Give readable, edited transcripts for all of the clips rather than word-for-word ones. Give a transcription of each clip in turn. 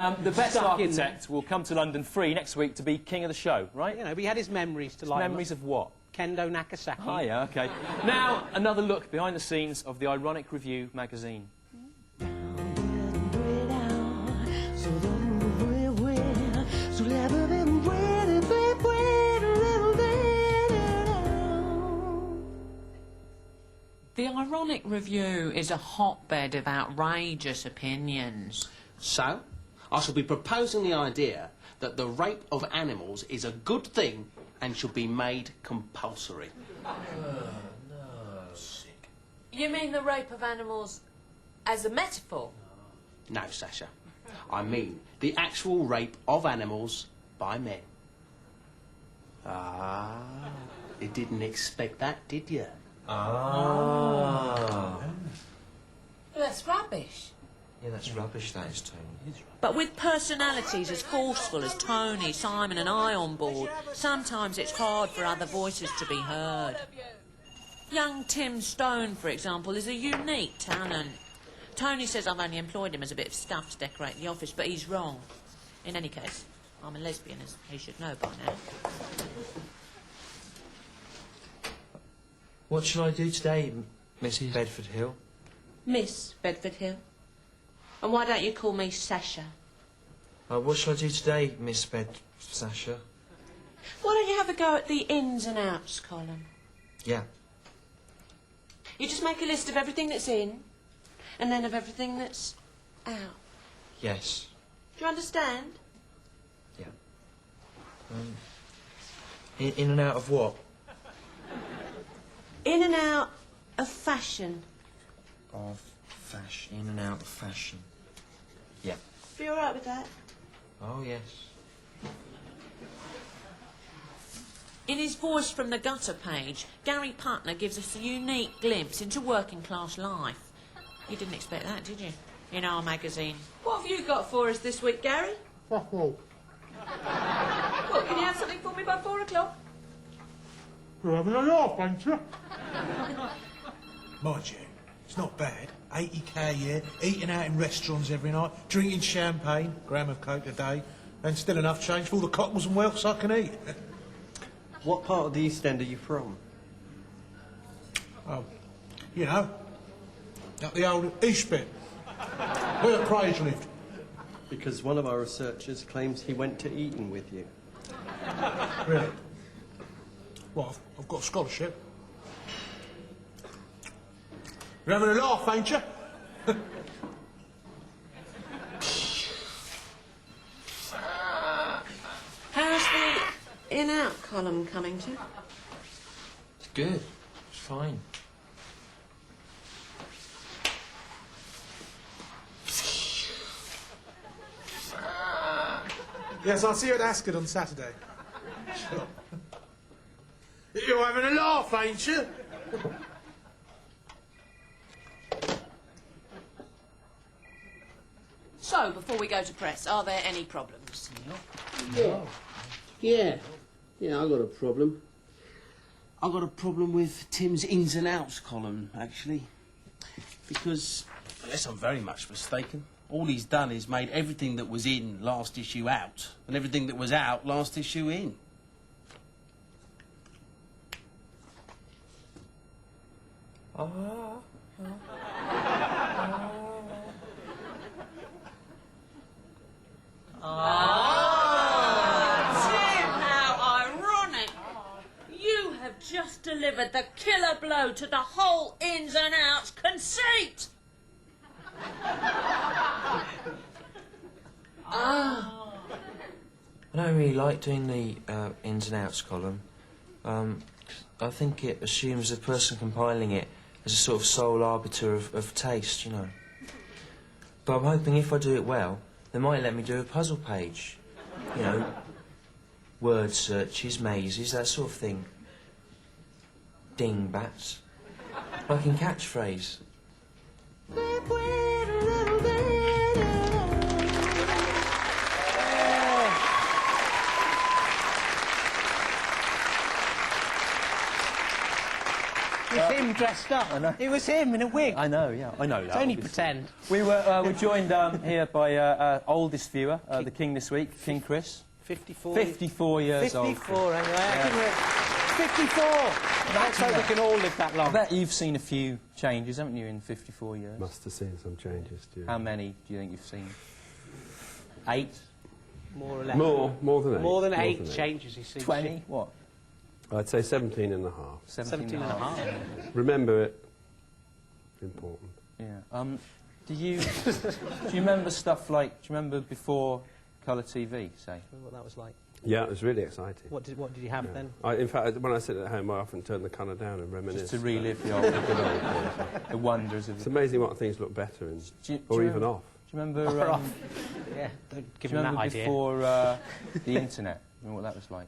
The best architect will come to London free next week to be king of the show, right? You know, we had his memories to light. Memories of what? Kendo Nakasaki. Oh, yeah, OK. Now, another look behind the scenes of the Ironic Review magazine. The Ironic Review is a hotbed of outrageous opinions. So, I shall be proposing the idea that the rape of animals is a good thing and should be made compulsory. No. Sick. You mean the rape of animals as a metaphor? No, Sasha. I mean the actual rape of animals by men. Ah, you didn't expect that, did you? Ah. That's rubbish. Yeah, that's rubbish, that is, Tony. But with personalities as forceful as Tony, Simon and I on board, sometimes it's hard for other voices to be heard. Young Tim Stone, for example, is a unique talent. Tony says I've only employed him as a bit of stuff to decorate the office, but he's wrong. In any case, I'm a lesbian, as he should know by now. What shall I do today, Miss Bedford Hill? Miss Bedford Hill. And why don't you call me Sasha? What shall I do today, Miss Sasha? Why don't you have a go at the ins and outs column? Yeah. You just make a list of everything that's in, and then of everything that's out. Yes. Do you understand? Yeah. In and out of what? In and out of fashion. Of fashion. In and out of fashion. Yeah. Be all right with that? Oh, yes. In his Voice from the Gutter page, Gary Putner gives us a unique glimpse into working class life. You didn't expect that, did you? In our magazine. What have you got for us this week, Gary? Fuck all. What, can you have something for me by 4 o'clock? You're having a laugh, ain't you? Mind you, it's not bad. 80k a year, eating out in restaurants every night, drinking champagne, gram of coke a day, and still enough change for all the cockles and whelks I can eat. What part of the East End are you from? Oh, you know, up the old East bit, where the Craig lived. Because one of our researchers claims he went to Eton with you. Really? Well, I've got a scholarship. You're having a laugh, ain't you? How's the in-out column coming to? It's good. It's fine. Yes, I'll see you at Ascot on Saturday. Sure. You're having a laugh, ain't you? So, before we go to press, are there any problems? Yeah, I've got a problem. I've got a problem with Tim's ins and outs column, actually. Because, unless I'm very much mistaken, all he's done is made everything that was in last issue out, and everything that was out last issue in. Tim, how ironic! You have just delivered the killer blow to the whole ins and outs conceit! I don't really like doing the ins and outs column. I think it assumes the person compiling it as a sort of sole arbiter of taste, you know. But I'm hoping if I do it well, they might let me do a puzzle page. You know, word searches, mazes, that sort of thing. Dingbats. Like in Catchphrase. Tim, dressed up. I know. It was him in a wig. I know, yeah. I know that. It's only obviously. pretend. We were joined here by our oldest viewer, the King this week, King Chris. 54. 54 years old. 54, anyway. Yeah. 54! Let's hope we can all live that long. I bet you've seen a few changes, haven't you, in 54 years? Must have seen some changes, too. How many do you think you've seen? 8? More or less. More than 8. More than 8 changes, you see. 20? What? I'd say 17 and a half. 17 and a half. Remember it. Important. Yeah. Do you remember stuff like? Do you remember before colour TV? Say. What that was like. Yeah, it was really exciting. What did you have Yeah. then? In fact, when I sit at home, I often turn the colour down and reminisce. Just to relive the the old, good old days. the wonders of It's it. amazing what things look better in, Do or you even off. Do you remember? Yeah, don't give Do you him that remember idea. before the internet? Remember what that was like?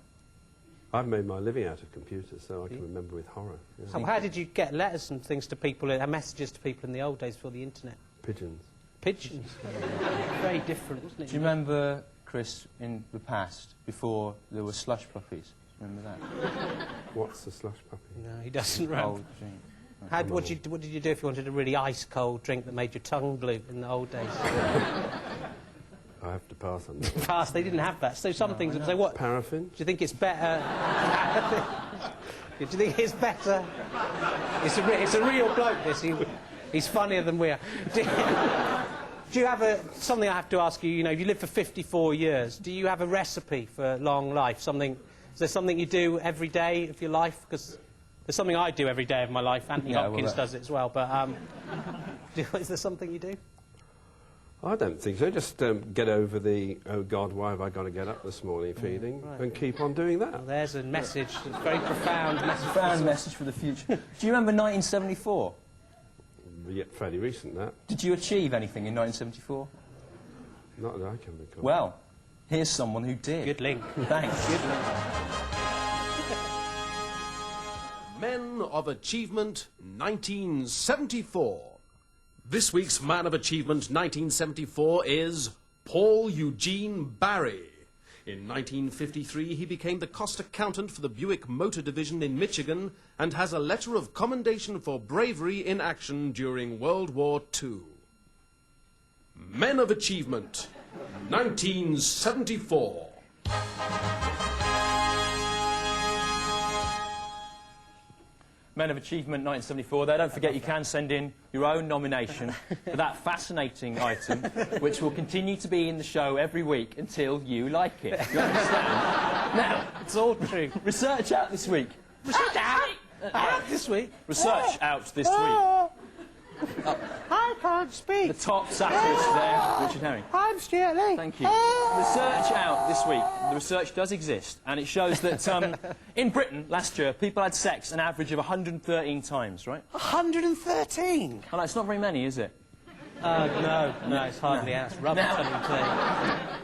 I've made my living out of computers, so I can remember with horror. Yeah. So how did you get letters and things to people, messages to people in the old days before the internet? Pigeons. Pigeons. Very different, wasn't it? Do you remember, Chris, in the past, before there were slush puppies? Remember that? What's the slush puppy? No, he doesn't remember. Old drink. What did you do if you wanted a really ice-cold drink that made your tongue blue in the old days? I have to pass on that. Past, they didn't have that. So some things would say, what? Paraffin? Do you think it's better? Do you think it's better? It's a real bloke, this. He's funnier than we are. Do you have something I have to ask you, you know, if you live for 54 years, do you have a recipe for long life? Is there something you do every day of your life? Because there's something I do every day of my life. Anthony Hopkins does it as well, but is there something you do? I don't think so. Just get over the, oh God, why have I got to get up this morning feeling, and keep on doing that. Well, there's a message, a very profound message. Profound message for the future. Do you remember 1974? Yeah, fairly recent, that. Did you achieve anything in 1974? Not that I can recall. Well, here's someone who did. Good link. Thanks. Good link. Men of Achievement 1974. This week's Man of Achievement 1974 is Paul Eugene Barry. In 1953, he became the cost accountant for the Buick Motor Division in Michigan and has a letter of commendation for bravery in action during World War II. Men of Achievement 1974. Men of Achievement 1974. There, don't forget you can send in your own nomination for that fascinating item, which will continue to be in the show every week until you like it. You understand? Now, It's all true. research out this week. Research out this week. Research out this week. I can't speak. The top satirist there, Richard Herring. I'm Stuart Lee. Thank you. Research out this week. The research does exist, and it shows that in Britain last year, people had sex an average of 113 times, right? 113? Oh, no, it's not very many, is it? No, it's hardly out. It's rubbish.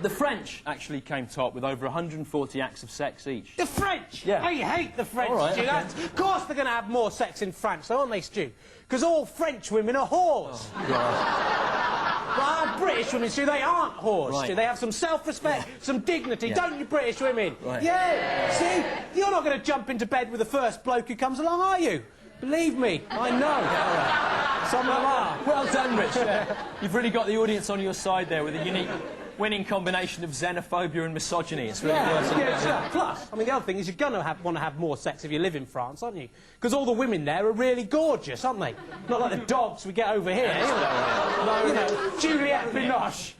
The French actually came top with over 140 acts of sex each. The French? Yeah. I hate the French, All right, Stu. okay. Of course they're going to have more sex in France, aren't they, Stu? Because all French women are whores. But our British women, Stu, they aren't whores, Right. Stu. They have some self-respect, some dignity, don't you, British women? Right. Yeah. See, you're not going to jump into bed with the first bloke who comes along, are you? Believe me, I know. Some of them are. Well done, Rich. You've really got the audience on your side there with a unique winning combination of xenophobia and misogyny. It's really working. Yeah. Plus, I mean, the other thing is you're going to want to have more sex if you live in France, aren't you? Because all the women there are really gorgeous, aren't they? Not like the dogs we get over here. You know, Juliette Binoche.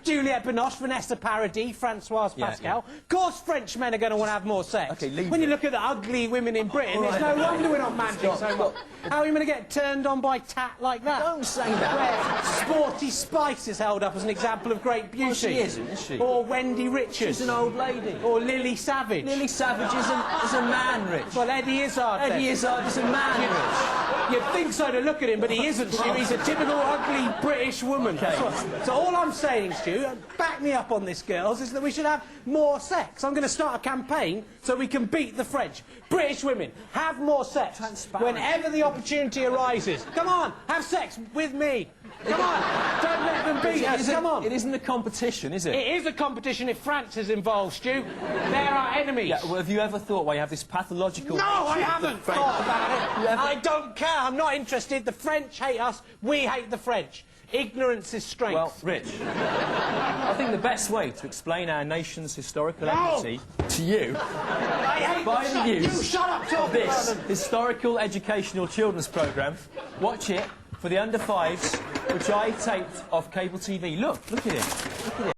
Juliette Binoche, Vanessa Paradis, Françoise Pascal. Of course French men are going to want to have more sex. Okay, leave when you it. look at the ugly women in Britain, it's no wonder we're not managing so much. How are you going to get turned on by tat like that? Don't say that. Where Sporty Spice is held up as an example of great beauty. Well, she isn't, is she? Or Wendy Richards. She's an old lady. Or Lily Savage. Lily Savage is a man, Rich. Well, Eddie Izzard. then. Eddie Izzard is a man, Rich. You'd think so to look at him, but he isn't, Stu. He's a typical ugly British woman. Okay. So all I'm saying, Stu, back me up on this, girls, is that we should have more sex. I'm going to start a campaign so we can beat the French. British women, have more sex. Transparent. Whenever the opportunity arises. Come on, have sex with me. Come on, don't let them beat us, come on. It isn't a competition, is it? It is a competition if France is involved, Stu. They're our enemies. Yeah, well, have you ever thought why you have this pathological... No, I haven't thought about it. I don't care. I'm not interested. The French hate us. We hate the French. Ignorance is strength. Well, Rich, I think the best way to explain our nation's historical equity to you by the use of this historical educational children's programme. Watch it for the under-5s, which I taped off cable TV. Look at it. Look at it.